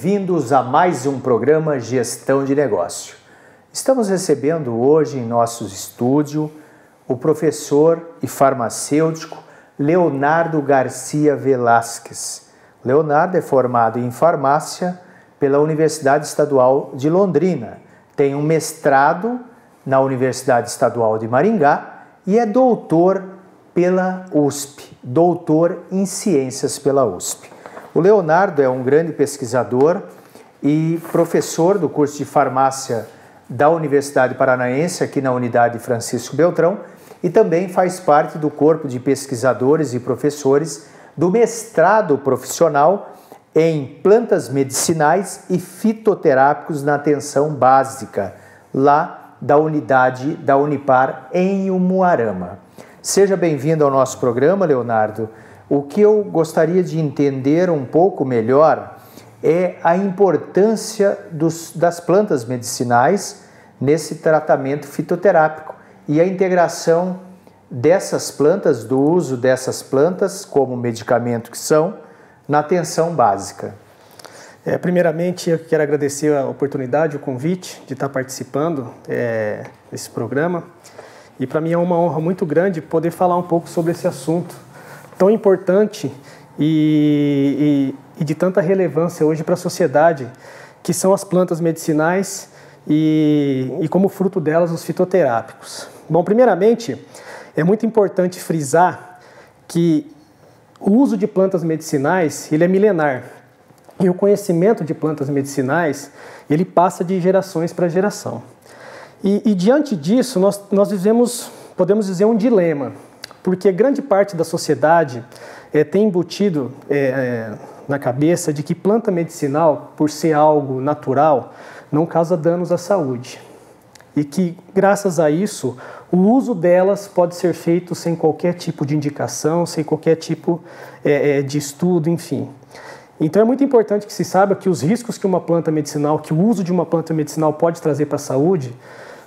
bem-vindos a mais um programa Gestão de Negócio. Estamos recebendo hoje em nosso estúdio o professor e farmacêutico Leonardo Garcia Velasquez. Leonardo é formado em farmácia pela Universidade Estadual de Londrina, tem um mestrado na Universidade Estadual de Maringá e é doutor pela USP, doutor em ciências pela USP. O Leonardo é um grande pesquisador e professor do curso de farmácia da Universidade Paranaense, aqui na unidade Francisco Beltrão, e também faz parte do corpo de pesquisadores e professores do mestrado profissional em plantas medicinais e fitoterápicos na atenção básica, lá da unidade da Unipar em Umuarama. Seja bem-vindo ao nosso programa, Leonardo. O que eu gostaria de entender um pouco melhor é a importância das plantas medicinais nesse tratamento fitoterápico e a integração dessas plantas, do uso dessas plantas como medicamento que são, na atenção básica. Primeiramente, eu quero agradecer a oportunidade, o convite de estar participando desse programa. E para mim é uma honra muito grande poder falar um pouco sobre esse assunto tão importante e de tanta relevância hoje para a sociedade, que são as plantas medicinais e como fruto delas os fitoterápicos. Bom, primeiramente, é muito importante frisar que o uso de plantas medicinais ele é milenar e o conhecimento de plantas medicinais ele passa de gerações para geração. E diante disso, nós vivemos, podemos dizer, um dilema, porque grande parte da sociedade tem embutido na cabeça de que planta medicinal, por ser algo natural, não causa danos à saúde. E que, graças a isso, o uso delas pode ser feito sem qualquer tipo de indicação, sem qualquer tipo de estudo, enfim. Então é muito importante que se saiba que os riscos que uma planta medicinal, que o uso de uma planta medicinal pode trazer para a saúde,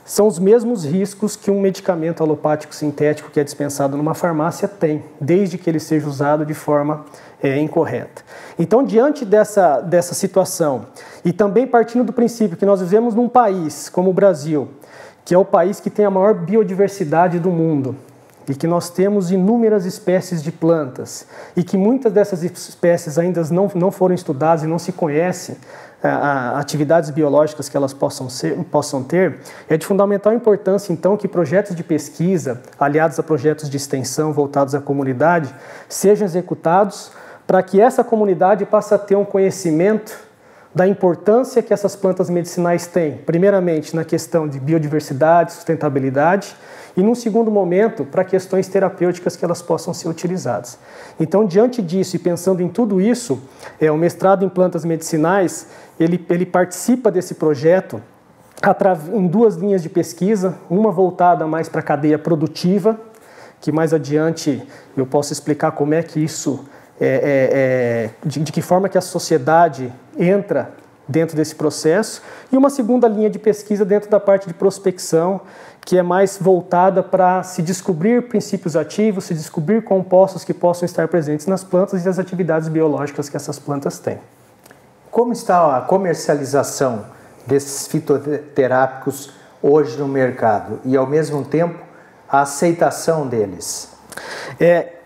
são os mesmos riscos que um medicamento alopático sintético que é dispensado numa farmácia tem, desde que ele seja usado de forma incorreta. Então, diante dessa situação, e também partindo do princípio que nós vivemos num país como o Brasil, que é o país que tem a maior biodiversidade do mundo, e que nós temos inúmeras espécies de plantas, e que muitas dessas espécies ainda não foram estudadas e não se conhecem, atividades biológicas que elas possam ter, é de fundamental importância, então, que projetos de pesquisa, aliados a projetos de extensão voltados à comunidade, sejam executados para que essa comunidade passe a ter um conhecimento da importância que essas plantas medicinais têm, primeiramente na questão de biodiversidade, sustentabilidade, e num segundo momento, para questões terapêuticas que elas possam ser utilizadas. Então, diante disso e pensando em tudo isso, o mestrado em plantas medicinais, ele participa desse projeto em duas linhas de pesquisa, uma voltada mais para a cadeia produtiva, que mais adiante eu posso explicar como é que isso, de que forma que a sociedade entra dentro desse processo, e uma segunda linha de pesquisa dentro da parte de prospecção, que é mais voltada para se descobrir princípios ativos, se descobrir compostos que possam estar presentes nas plantas e as atividades biológicas que essas plantas têm. Como está a comercialização desses fitoterápicos hoje no mercado e, ao mesmo tempo, a aceitação deles?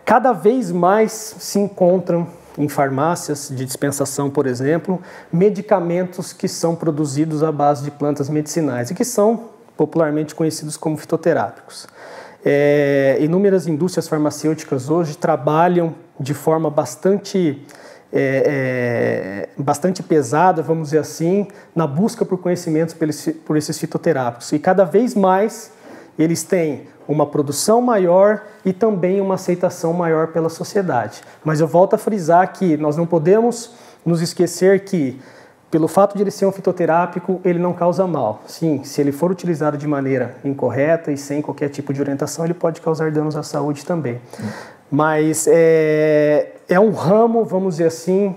Cada vez mais se encontram em farmácias de dispensação, por exemplo, medicamentos que são produzidos à base de plantas medicinais e que são popularmente conhecidos como fitoterápicos. Inúmeras indústrias farmacêuticas hoje trabalham de forma bastante pesada, vamos dizer assim, na busca por conhecimentos por esses fitoterápicos. E cada vez mais eles têm uma produção maior e também uma aceitação maior pela sociedade. Mas eu volto a frisar que nós não podemos nos esquecer que, pelo fato de ele ser um fitoterápico, ele não causa mal. Sim, se ele for utilizado de maneira incorreta e sem qualquer tipo de orientação, ele pode causar danos à saúde também. Mas é um ramo, vamos dizer assim,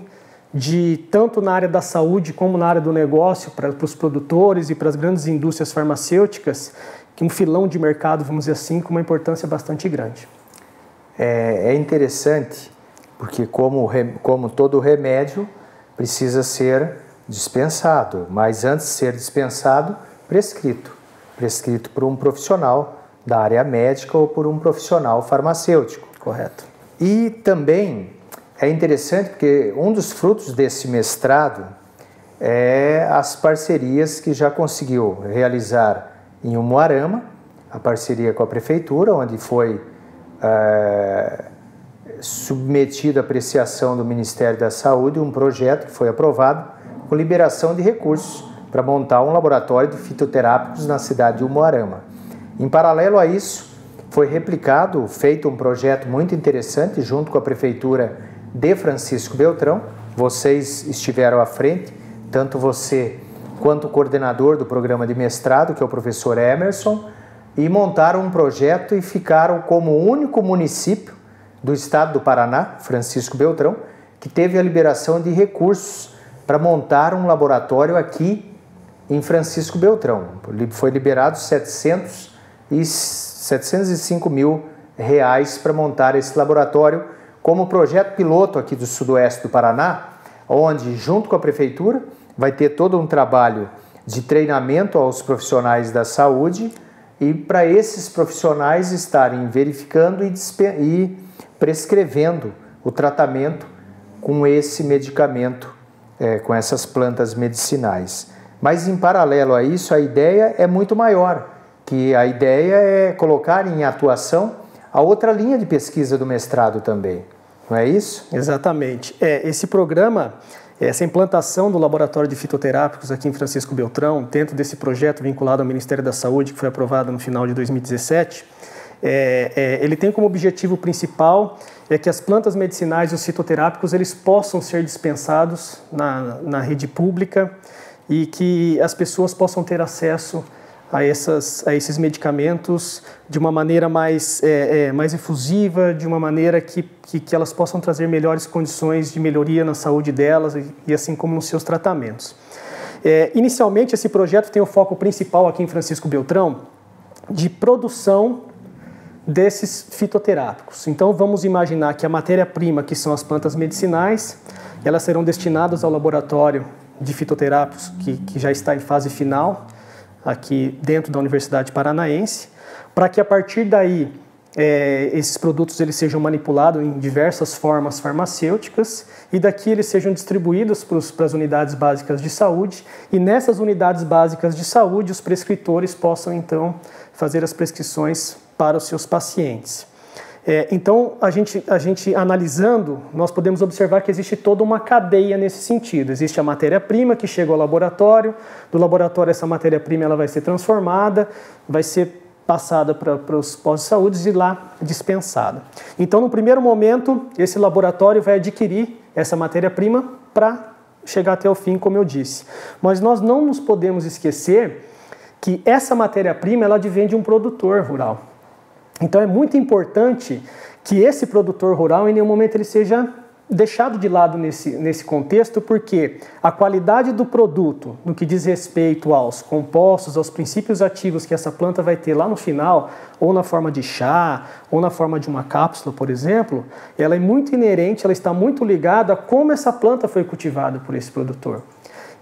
tanto na área da saúde como na área do negócio, para os produtores e para as grandes indústrias farmacêuticas, que um filão de mercado, vamos dizer assim, com uma importância bastante grande. É interessante, porque como todo remédio, precisa ser dispensado, mas antes de ser dispensado, prescrito por um profissional da área médica ou por um profissional farmacêutico. Correto. E também é interessante porque um dos frutos desse mestrado é as parcerias que já conseguiu realizar em Umuarama, a parceria com a prefeitura, onde foi submetido à apreciação do Ministério da Saúde um projeto que foi aprovado com liberação de recursos para montar um laboratório de fitoterápicos na cidade de Umuarama. Em paralelo a isso, foi replicado, feito um projeto muito interessante junto com a prefeitura de Francisco Beltrão. Vocês estiveram à frente, tanto você quanto o coordenador do programa de mestrado, que é o professor Emerson, e montaram um projeto e ficaram como o único município do estado do Paraná, Francisco Beltrão, que teve a liberação de recursos para montar um laboratório aqui em Francisco Beltrão. Foi liberado 705 mil reais para montar esse laboratório como projeto piloto aqui do sudoeste do Paraná, onde, junto com a prefeitura, vai ter todo um trabalho de treinamento aos profissionais da saúde e para esses profissionais estarem verificando e prescrevendo o tratamento com esse medicamento, com essas plantas medicinais. Mas, em paralelo a isso, a ideia é muito maior, que a ideia é colocar em atuação a outra linha de pesquisa do mestrado também. Não é isso? Exatamente. Esse programa, essa implantação do Laboratório de Fitoterápicos aqui em Francisco Beltrão, dentro desse projeto vinculado ao Ministério da Saúde, que foi aprovado no final de 2017, ele tem como objetivo principal que as plantas medicinais e os fitoterápicos eles possam ser dispensados na rede pública e que as pessoas possam ter acesso a esses medicamentos de uma maneira mais efusiva, de uma maneira que elas possam trazer melhores condições de melhoria na saúde delas e assim como nos seus tratamentos. Inicialmente, esse projeto tem o foco principal aqui em Francisco Beltrão de produção desses fitoterápicos. Então, vamos imaginar que a matéria-prima, que são as plantas medicinais, elas serão destinadas ao laboratório de fitoterápicos que já está em fase final, aqui dentro da Universidade Paranaense, para que a partir daí esses produtos eles sejam manipulados em diversas formas farmacêuticas e daqui eles sejam distribuídos para as unidades básicas de saúde e nessas unidades básicas de saúde os prescritores possam então fazer as prescrições para os seus pacientes. Então, a gente analisando, nós podemos observar que existe toda uma cadeia nesse sentido. Existe a matéria-prima que chega ao laboratório, do laboratório essa matéria-prima ela vai ser transformada, vai ser passada para os postos de saúde e lá dispensada. Então, no primeiro momento, esse laboratório vai adquirir essa matéria-prima para chegar até o fim, como eu disse. Mas nós não nos podemos esquecer que essa matéria-prima ela advém de um produtor rural. Então é muito importante que esse produtor rural em nenhum momento ele seja deixado de lado nesse contexto, porque a qualidade do produto, no que diz respeito aos compostos, aos princípios ativos que essa planta vai ter lá no final, ou na forma de chá, ou na forma de uma cápsula, por exemplo, ela é muito inerente, ela está muito ligada a como essa planta foi cultivada por esse produtor.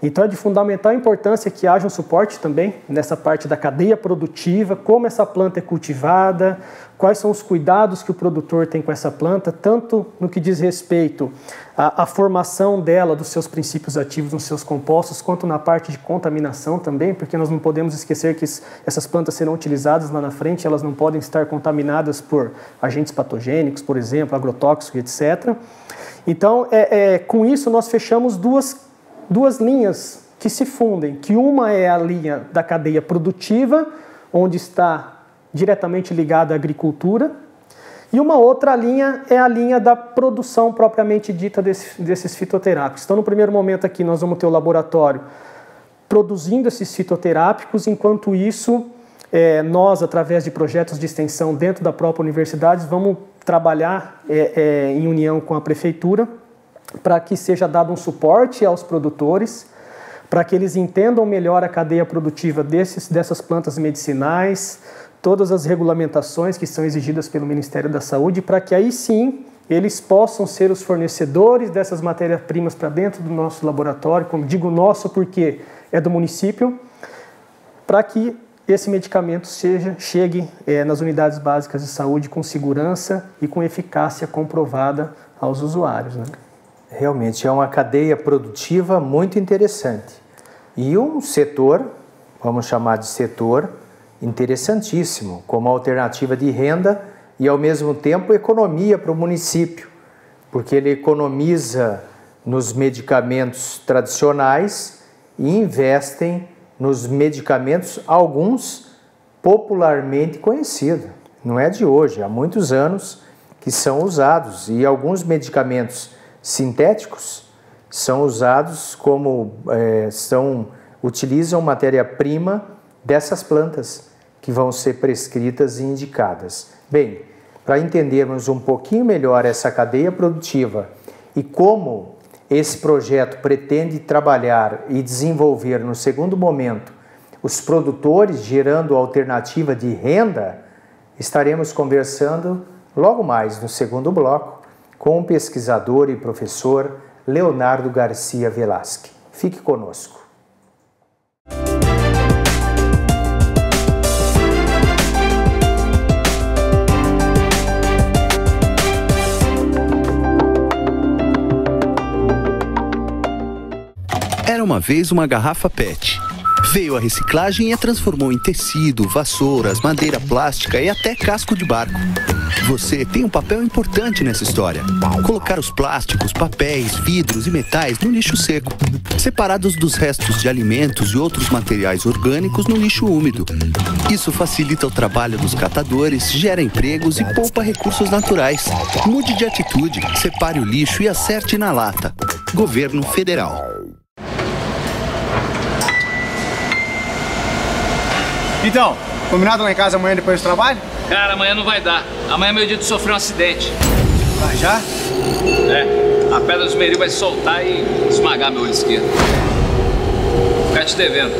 Então é de fundamental importância que haja um suporte também nessa parte da cadeia produtiva, como essa planta é cultivada, quais são os cuidados que o produtor tem com essa planta, tanto no que diz respeito à formação dela, dos seus princípios ativos nos seus compostos, quanto na parte de contaminação também, porque nós não podemos esquecer que essas plantas serão utilizadas lá na frente, elas não podem estar contaminadas por agentes patogênicos, por exemplo, agrotóxicos, etc. Então, com isso nós fechamos duas linhas que se fundem, que uma é a linha da cadeia produtiva, onde está diretamente ligada à agricultura, e uma outra linha é a linha da produção propriamente dita desses fitoterápicos. Então, no primeiro momento aqui, nós vamos ter o laboratório produzindo esses fitoterápicos, enquanto isso, nós, através de projetos de extensão dentro da própria universidade, vamos trabalhar em união com a prefeitura, para que seja dado um suporte aos produtores, para que eles entendam melhor a cadeia produtiva dessas plantas medicinais, todas as regulamentações que são exigidas pelo Ministério da Saúde, para que aí sim eles possam ser os fornecedores dessas matérias-primas para dentro do nosso laboratório, como digo nosso porque é do município, para que esse medicamento chegue nas unidades básicas de saúde com segurança e com eficácia comprovada aos usuários, né? Realmente é uma cadeia produtiva muito interessante. E um setor, vamos chamar de setor, interessantíssimo, como alternativa de renda e, ao mesmo tempo, economia para o município, porque ele economiza nos medicamentos tradicionais e investem nos medicamentos, alguns popularmente conhecidos. Não é de hoje, há muitos anos que são usados. E alguns medicamentos sintéticos são usados utilizam matéria-prima dessas plantas que vão ser prescritas e indicadas. Bem, para entendermos um pouquinho melhor essa cadeia produtiva e como esse projeto pretende trabalhar e desenvolver no segundo momento os produtores, gerando alternativa de renda, estaremos conversando logo mais no segundo bloco com o pesquisador e professor Leonardo Garcia Velasque. Fique conosco. Era uma vez uma garrafa PET. Veio a reciclagem e a transformou em tecido, vassouras, madeira plástica e até casco de barco. Você tem um papel importante nessa história. Colocar os plásticos, papéis, vidros e metais no lixo seco, separados dos restos de alimentos e outros materiais orgânicos no lixo úmido. Isso facilita o trabalho dos catadores, gera empregos e poupa recursos naturais. Mude de atitude, separe o lixo e acerte na lata. Governo Federal. Então, combinado lá em casa amanhã depois do trabalho? Cara, amanhã não vai dar. Amanhã é meu dia de sofrer um acidente. Vai já? É, a pedra do esmeril vai soltar e esmagar meu olho esquerdo. Vou ficar te devendo.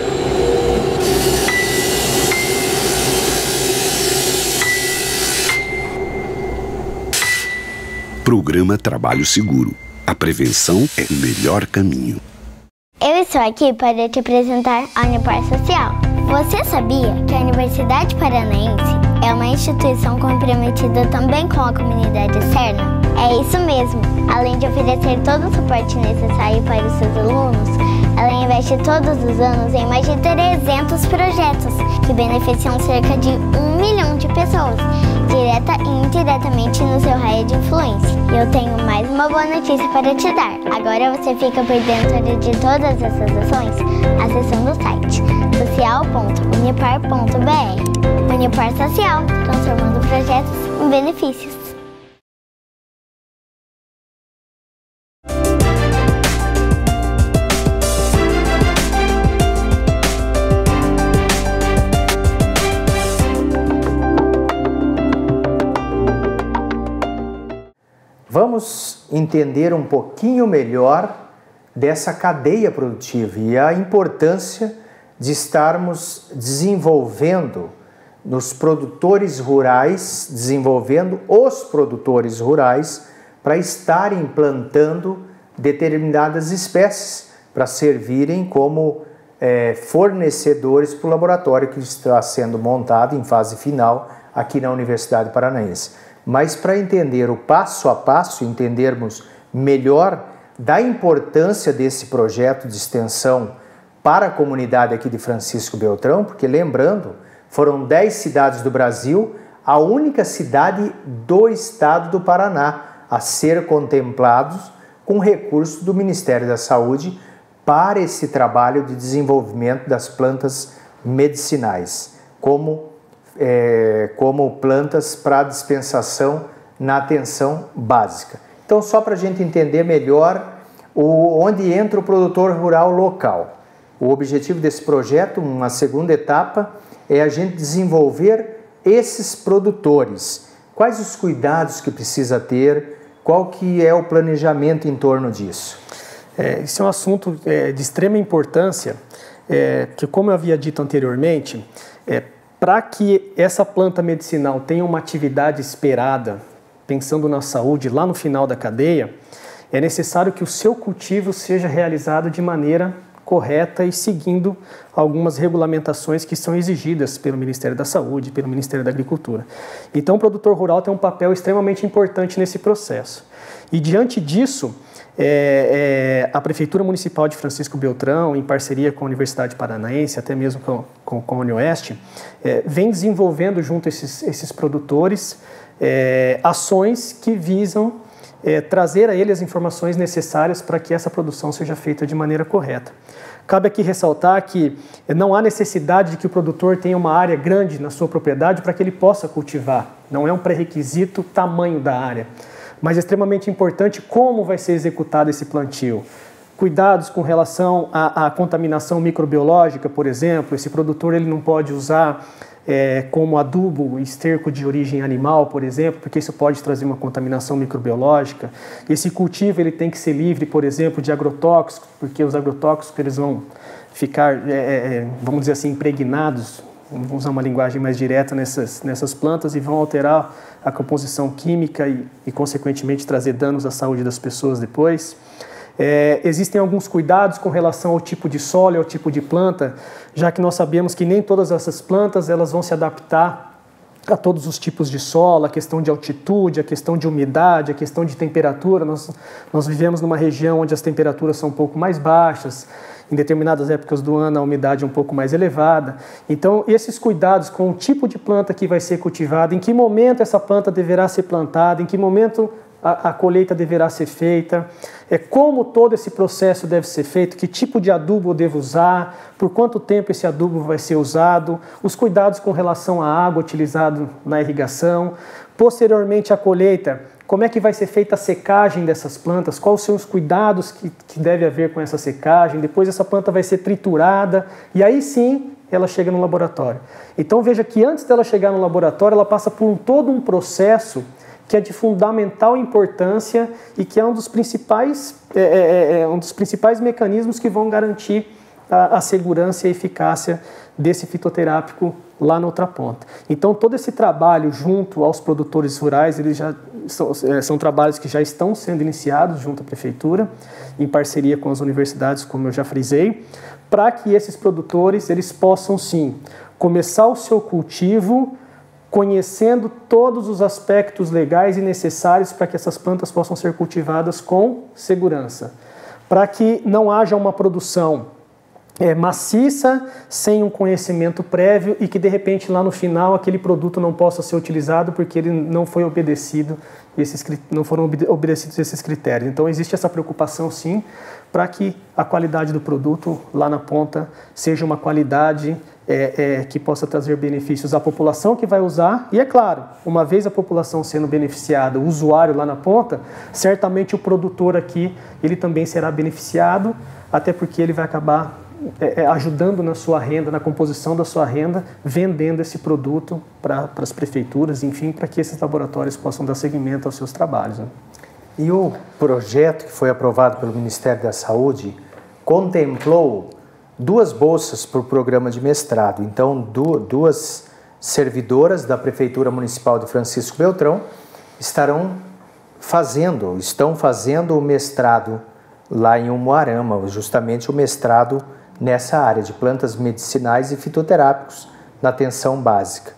Programa Trabalho Seguro. A prevenção é o melhor caminho. Eu estou aqui para te apresentar a Unipar Social. Você sabia que a Universidade Paranaense é uma instituição comprometida também com a comunidade externa? É isso mesmo! Além de oferecer todo o suporte necessário para os seus alunos, ela investe todos os anos em mais de 300 projetos que beneficiam cerca de 1 milhão de pessoas, direta e indiretamente no seu raio de influência. E eu tenho mais uma boa notícia para te dar. Agora você fica por dentro de todas essas ações acessando o site social.unipar.br. Unipar Social, transformando projetos em benefícios. Vamos entender um pouquinho melhor dessa cadeia produtiva e a importância de estarmos desenvolvendo os produtores rurais para estarem plantando determinadas espécies para servirem como fornecedores para o laboratório que está sendo montado em fase final aqui na Universidade Paranaense. Mas para entender o passo a passo, entendermos melhor da importância desse projeto de extensão para a comunidade aqui de Francisco Beltrão, porque lembrando, foram 10 cidades do Brasil, a única cidade do estado do Paraná a ser contemplados com recursos do Ministério da Saúde para esse trabalho de desenvolvimento das plantas medicinais, como plantas para dispensação na atenção básica. Então, só para a gente entender melhor onde entra o produtor rural local. O objetivo desse projeto, uma segunda etapa, é a gente desenvolver esses produtores. Quais os cuidados que precisa ter? Qual que é o planejamento em torno disso? Esse é um assunto de extrema importância, que, como eu havia dito anteriormente, para que essa planta medicinal tenha uma atividade esperada pensando na saúde lá no final da cadeia, é necessário que o seu cultivo seja realizado de maneira correta e seguindo algumas regulamentações que são exigidas pelo Ministério da Saúde, pelo Ministério da Agricultura. Então, o produtor rural tem um papel extremamente importante nesse processo. E, diante disso, a Prefeitura Municipal de Francisco Beltrão, em parceria com a Universidade Paranaense, até mesmo com a Unioeste, vem desenvolvendo junto a esses produtores ações que visam trazer a ele as informações necessárias para que essa produção seja feita de maneira correta. Cabe aqui ressaltar que não há necessidade de que o produtor tenha uma área grande na sua propriedade para que ele possa cultivar. Não é um pré-requisito o tamanho da área, mas é extremamente importante como vai ser executado esse plantio. Cuidados com relação à contaminação microbiológica, por exemplo. Esse produtor ele não pode usar como adubo esterco de origem animal, por exemplo, porque isso pode trazer uma contaminação microbiológica. Esse cultivo ele tem que ser livre, por exemplo, de agrotóxicos, porque os agrotóxicos eles vão ficar, vamos dizer assim, impregnados, vamos usar uma linguagem mais direta nessas plantas e vão alterar a composição química e consequentemente, trazer danos à saúde das pessoas depois. Existem alguns cuidados com relação ao tipo de solo e ao tipo de planta, já que nós sabemos que nem todas essas plantas elas vão se adaptar a todos os tipos de solo, a questão de altitude, a questão de umidade, a questão de temperatura. Nós vivemos numa região onde as temperaturas são um pouco mais baixas, em determinadas épocas do ano a umidade é um pouco mais elevada. Então, esses cuidados com o tipo de planta que vai ser cultivada, em que momento essa planta deverá ser plantada, em que momento a colheita deverá ser feita, como todo esse processo deve ser feito, que tipo de adubo eu devo usar, por quanto tempo esse adubo vai ser usado, os cuidados com relação à água utilizada na irrigação, posteriormente à colheita, como é que vai ser feita a secagem dessas plantas, quais são os cuidados que deve haver com essa secagem, depois essa planta vai ser triturada e aí sim ela chega no laboratório. Então veja que antes dela chegar no laboratório ela passa por todo um processo que é de fundamental importância e que é um dos principais mecanismos que vão garantir a segurança e a eficácia desse fitoterápico lá na outra ponta. Então, todo esse trabalho junto aos produtores rurais, eles já são trabalhos que já estão sendo iniciados junto à Prefeitura, em parceria com as universidades, como eu já frisei, para que esses produtores eles possam, sim, começar o seu cultivo conhecendo todos os aspectos legais e necessários para que essas plantas possam ser cultivadas com segurança, para que não haja uma produção maciça, sem um conhecimento prévio e que de repente lá no final aquele produto não possa ser utilizado porque ele não foi obedecido, não foram obedecidos esses critérios. Então existe essa preocupação sim, para que a qualidade do produto lá na ponta seja uma qualidade que possa trazer benefícios à população que vai usar. E é claro, uma vez a população sendo beneficiada, o usuário lá na ponta, certamente o produtor aqui, ele também será beneficiado, até porque ele vai acabar ajudando na sua renda, na composição da sua renda, vendendo esse produto para as prefeituras, enfim, para que esses laboratórios possam dar seguimento aos seus trabalhos, né? E o projeto que foi aprovado pelo Ministério da Saúde contemplou 2 bolsas por programa de mestrado. Então, 2 servidoras da Prefeitura Municipal de Francisco Beltrão estão fazendo o mestrado lá em Umuarama, justamente o mestrado nessa área de plantas medicinais e fitoterápicos na atenção básica.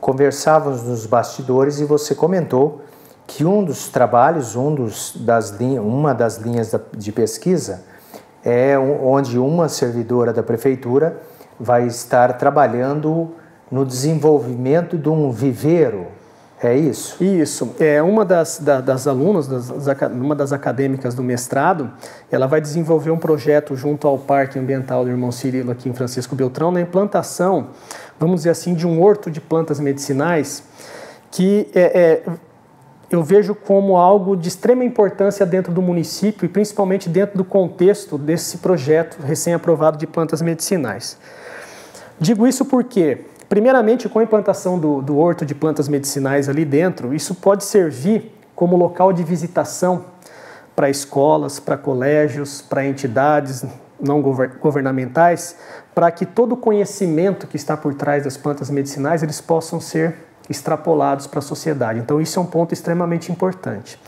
Conversávamos nos bastidores e você comentou que um dos trabalhos, uma das linhas de pesquisa é onde uma servidora da prefeitura vai estar trabalhando no desenvolvimento de um viveiro. É isso? Isso. Uma das alunas, uma das acadêmicas do mestrado, ela vai desenvolver um projeto junto ao Parque Ambiental do Irmão Cirilo, aqui em Francisco Beltrão, na implantação, vamos dizer assim, de um horto de plantas medicinais que eu vejo como algo de extrema importância dentro do município e principalmente dentro do contexto desse projeto recém-aprovado de plantas medicinais. Digo isso porque, primeiramente, com a implantação do horto de plantas medicinais ali dentro, isso pode servir como local de visitação para escolas, para colégios, para entidades não governamentais, para que todo o conhecimento que está por trás das plantas medicinais eles possam ser extrapolados para a sociedade. Então isso é um ponto extremamente importante.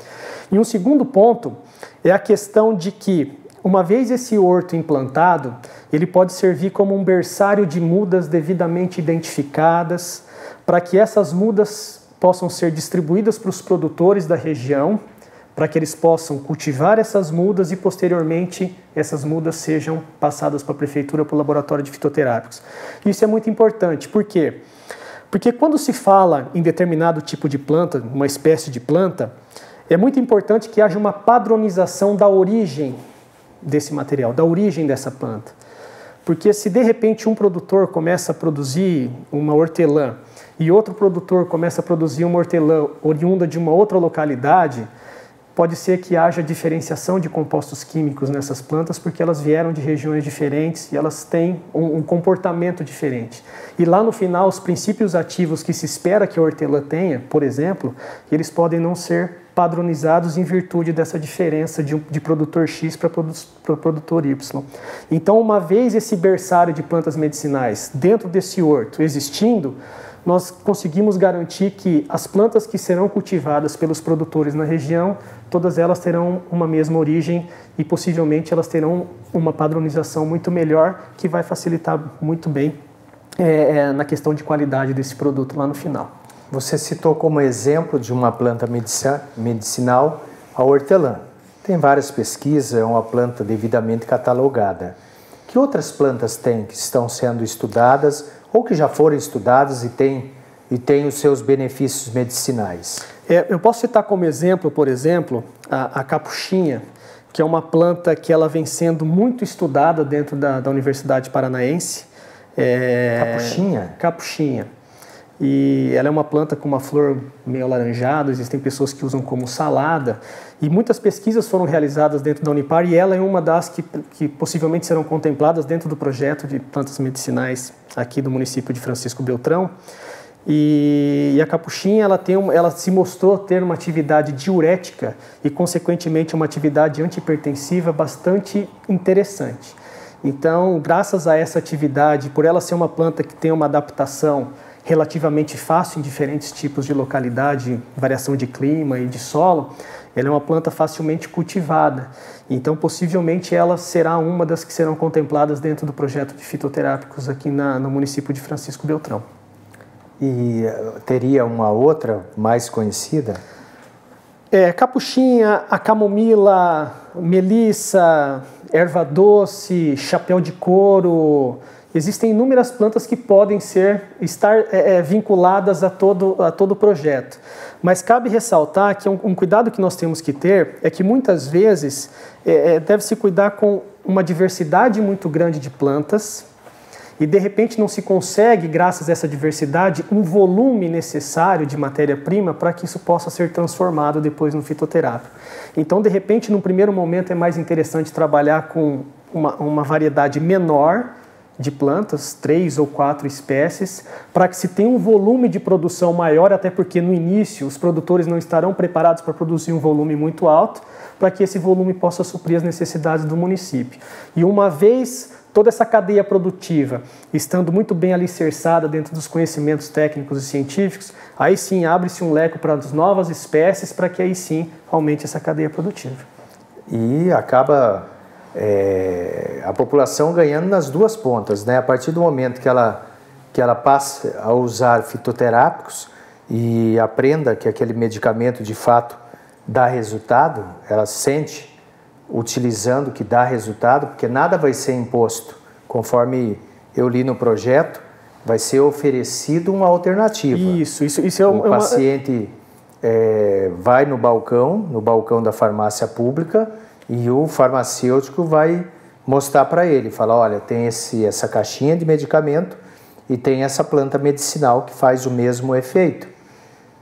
E um segundo ponto é a questão de que, uma vez esse horto implantado, ele pode servir como um berçário de mudas devidamente identificadas, para que essas mudas possam ser distribuídas para os produtores da região, para que eles possam cultivar essas mudas e, posteriormente, essas mudas sejam passadas para a prefeitura, para o laboratório de fitoterápicos. Isso é muito importante. Por quê? Porque quando se fala em determinado tipo de planta, uma espécie de planta, é muito importante que haja uma padronização da origem desse material, da origem dessa planta. Porque se de repente um produtor começa a produzir uma hortelã e outro produtor começa a produzir uma hortelã oriunda de uma outra localidade, pode ser que haja diferenciação de compostos químicos nessas plantas porque elas vieram de regiões diferentes e elas têm um comportamento diferente. E lá no final, os princípios ativos que se espera que a hortelã tenha, por exemplo, eles podem não ser padronizados em virtude dessa diferença de produtor X para produtor Y. Então, uma vez esse berçário de plantas medicinais dentro desse horto existindo, nós conseguimos garantir que as plantas que serão cultivadas pelos produtores na região, todas elas terão uma mesma origem e possivelmente elas terão uma padronização muito melhor, que vai facilitar muito bem na questão de qualidade desse produto lá no final. Você citou como exemplo de uma planta medicinal a hortelã. Tem várias pesquisas, é uma planta devidamente catalogada. Que outras plantas tem que estão sendo estudadas ou que já foram estudadas e têm os seus benefícios medicinais? Eu posso citar como exemplo, por exemplo, a capuchinha, que é uma planta que ela vem sendo muito estudada dentro da Universidade Paranaense. Capuchinha? Capuchinha. E ela é uma planta com uma flor meio alaranjada, existem pessoas que usam como salada, e muitas pesquisas foram realizadas dentro da Unipar, e ela é uma das que possivelmente serão contempladas dentro do projeto de plantas medicinais aqui do município de Francisco Beltrão. E a capuchinha ela se mostrou ter uma atividade diurética e, consequentemente, uma atividade antihipertensiva bastante interessante. Então, graças a essa atividade, por ela ser uma planta que tem uma adaptação relativamente fácil em diferentes tipos de localidade, variação de clima e de solo, ela é uma planta facilmente cultivada. Então, possivelmente, ela será uma das que serão contempladas dentro do projeto de fitoterápicos aqui no município de Francisco Beltrão. E teria uma outra mais conhecida? Capuchinha, a camomila, melissa, erva doce, chapéu de couro. Existem inúmeras plantas que podem estar vinculadas a todo o projeto. Mas cabe ressaltar que um cuidado que nós temos que ter é que muitas vezes deve-se cuidar com uma diversidade muito grande de plantas e de repente não se consegue, graças a essa diversidade, um volume necessário de matéria-prima para que isso possa ser transformado depois no fitoterápico. Então, de repente, no primeiro momento é mais interessante trabalhar com uma variedade menor de plantas, 3 ou 4 espécies, para que se tenha um volume de produção maior, até porque no início os produtores não estarão preparados para produzir um volume muito alto, para que esse volume possa suprir as necessidades do município. E uma vez toda essa cadeia produtiva estando muito bem alicerçada dentro dos conhecimentos técnicos e científicos, aí sim abre-se um leque para as novas espécies, para que aí sim aumente essa cadeia produtiva. E acaba a população ganhando nas duas pontas, né? A partir do momento que ela passa a usar fitoterápicos e aprenda que aquele medicamento de fato dá resultado, ela sente utilizando que dá resultado, porque nada vai ser imposto. Conforme eu li no projeto, vai ser oferecido uma alternativa. Isso é o paciente vai no balcão da farmácia pública, e o farmacêutico vai mostrar para ele, falar, olha, tem essa caixinha de medicamento e tem essa planta medicinal que faz o mesmo efeito.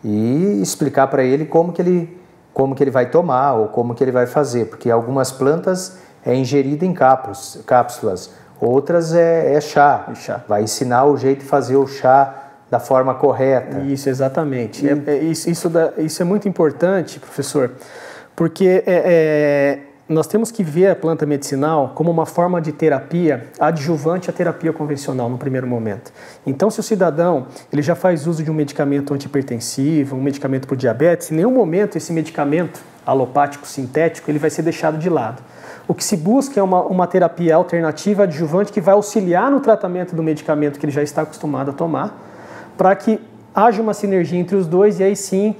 E explicar para ele como que ele vai tomar ou como que ele vai fazer, porque algumas plantas é ingerida em cápsulas, outras é chá. Vai ensinar o jeito de fazer o chá da forma correta. Isso, exatamente. Isso é muito importante, professor, porque nós temos que ver a planta medicinal como uma forma de terapia adjuvante à terapia convencional no primeiro momento. Então, se o cidadão ele já faz uso de um medicamento antihipertensivo, um medicamento para o diabetes, em nenhum momento esse medicamento alopático sintético ele vai ser deixado de lado. O que se busca é uma terapia alternativa adjuvante que vai auxiliar no tratamento do medicamento que ele já está acostumado a tomar, para que haja uma sinergia entre os dois e aí sim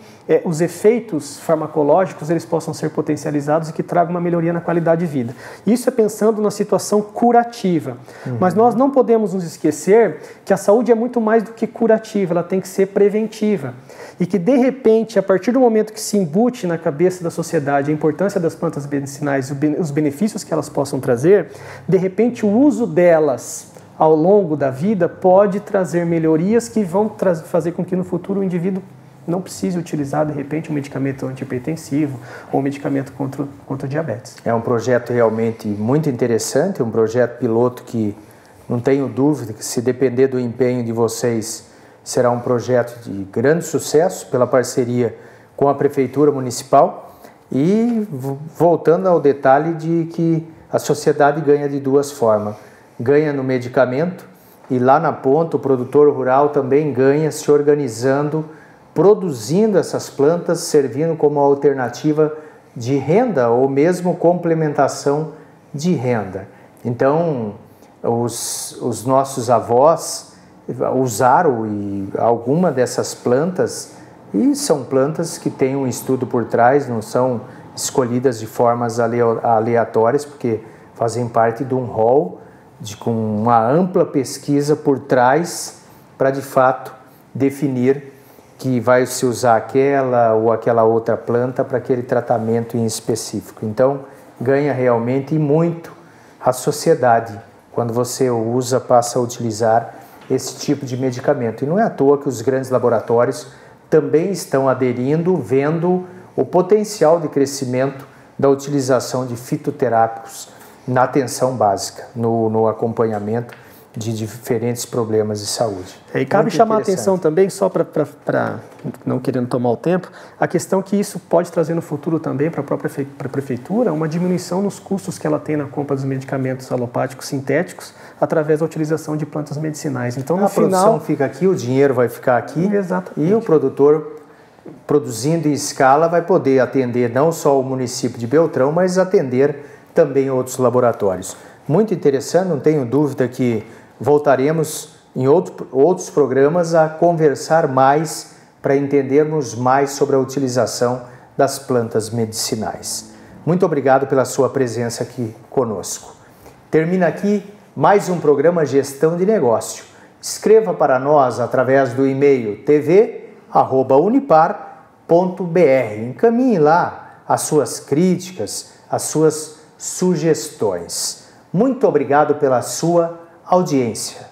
os efeitos farmacológicos eles possam ser potencializados e que tragam uma melhoria na qualidade de vida. Isso é pensando na situação curativa. Mas nós não podemos nos esquecer que a saúde é muito mais do que curativa, ela tem que ser preventiva. E que de repente, a partir do momento que se embute na cabeça da sociedade a importância das plantas medicinais, os benefícios que elas possam trazer, de repente o uso delas ao longo da vida pode trazer melhorias que vão fazer com que no futuro o indivíduo não precise utilizar de repente um medicamento antihipertensivo ou um medicamento contra o diabetes. É um projeto realmente muito interessante, um projeto piloto que não tenho dúvida que, se depender do empenho de vocês, será um projeto de grande sucesso pela parceria com a Prefeitura Municipal. E voltando ao detalhe de que a sociedade ganha de duas formas. Ganha no medicamento e lá na ponta o produtor rural também ganha se organizando, produzindo essas plantas, servindo como alternativa de renda ou mesmo complementação de renda. Então, os nossos avós usaram alguma dessas plantas e são plantas que têm um estudo por trás, não são escolhidas de formas aleatórias, porque fazem parte de um rol com uma ampla pesquisa por trás para de fato definir que vai se usar aquela ou aquela outra planta para aquele tratamento em específico. Então ganha realmente e muito a sociedade quando você usa, passa a utilizar esse tipo de medicamento. E não é à toa que os grandes laboratórios também estão aderindo, vendo o potencial de crescimento da utilização de fitoterápicos na atenção básica, no acompanhamento de diferentes problemas de saúde. E cabe chamar a atenção também, só para não querendo tomar o tempo, a questão que isso pode trazer no futuro também para a própria prefeitura uma diminuição nos custos que ela tem na compra dos medicamentos alopáticos sintéticos através da utilização de plantas medicinais. Então, no final, a produção fica aqui, o dinheiro vai ficar aqui. Exatamente. E o produtor, produzindo em escala, vai poder atender não só o município de Beltrão, mas atender também outros laboratórios. Muito interessante, não tenho dúvida que voltaremos em outros programas a conversar mais para entendermos mais sobre a utilização das plantas medicinais. Muito obrigado pela sua presença aqui conosco. Termina aqui mais um programa Gestão de Negócio. Escreva para nós através do e-mail tv@unipar.br. Encaminhe lá as suas críticas, as suas sugestões. Muito obrigado pela sua audiência.